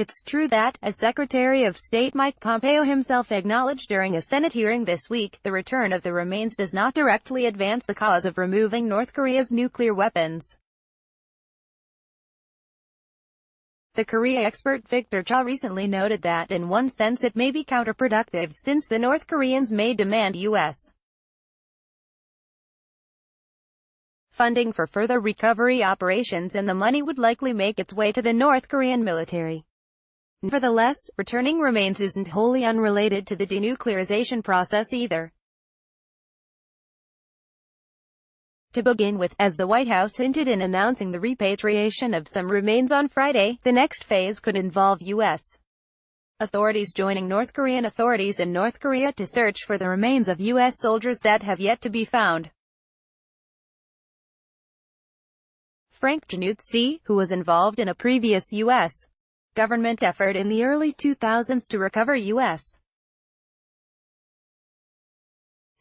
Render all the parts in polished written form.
It's true that, as Secretary of State Mike Pompeo himself acknowledged during a Senate hearing this week, the return of the remains does not directly advance the cause of removing North Korea's nuclear weapons. The Korea expert Victor Cha recently noted that, in one sense it may be counterproductive, since the North Koreans may demand U.S. funding for further recovery operations, and the money would likely make its way to the North Korean military. Nevertheless, returning remains isn't wholly unrelated to the denuclearization process either. To begin with, as the White House hinted in announcing the repatriation of some remains on Friday, the next phase could involve U.S. authorities joining North Korean authorities in North Korea to search for the remains of U.S. soldiers that have yet to be found. Frank Januzzi, who was involved in a previous U.S. government effort in the early 2000s to recover U.S.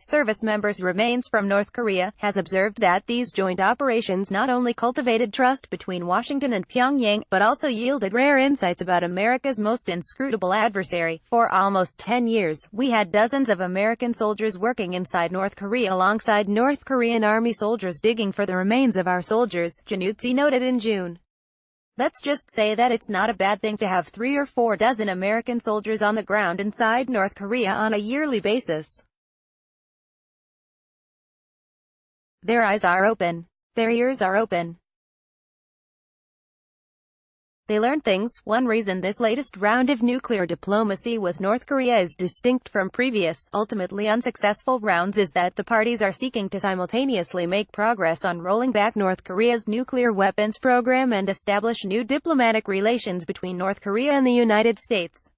service members' remains from North Korea, has observed that these joint operations not only cultivated trust between Washington and Pyongyang, but also yielded rare insights about America's most inscrutable adversary. For almost 10 years, we had dozens of American soldiers working inside North Korea alongside North Korean Army soldiers digging for the remains of our soldiers, Januzzi noted in June. Let's just say that it's not a bad thing to have 3 or 4 dozen American soldiers on the ground inside North Korea on a yearly basis. Their eyes are open. Their ears are open. They learn things. One reason this latest round of nuclear diplomacy with North Korea is distinct from previous, ultimately unsuccessful rounds is that the parties are seeking to simultaneously make progress on rolling back North Korea's nuclear weapons program and establish new diplomatic relations between North Korea and the United States.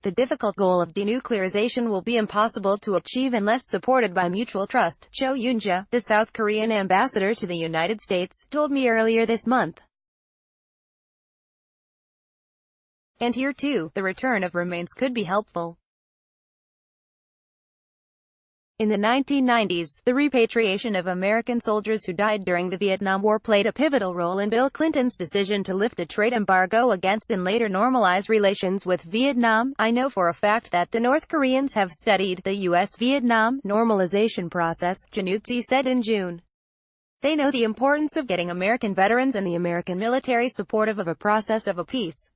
The difficult goal of denuclearization will be impossible to achieve unless supported by mutual trust, Cho Yoon-ja, the South Korean ambassador to the United States, told me earlier this month. And here too, the return of remains could be helpful. In the 1990s, the repatriation of American soldiers who died during the Vietnam War played a pivotal role in Bill Clinton's decision to lift a trade embargo against and later normalize relations with Vietnam. I know for a fact that the North Koreans have studied the U.S.-Vietnam normalization process, Januzzi said in June. They know the importance of getting American veterans and the American military supportive of a process of a peace.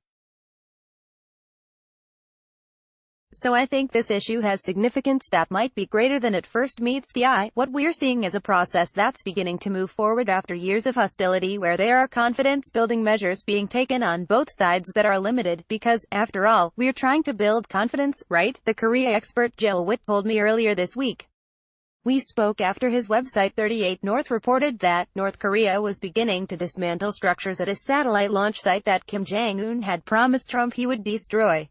So I think this issue has significance that might be greater than it first meets the eye. What we're seeing is a process that's beginning to move forward after years of hostility, where there are confidence-building measures being taken on both sides that are limited, because, after all, we're trying to build confidence, right? The Korea expert Joe Witt told me earlier this week. We spoke after his website 38 North reported that North Korea was beginning to dismantle structures at a satellite launch site that Kim Jong-un had promised Trump he would destroy.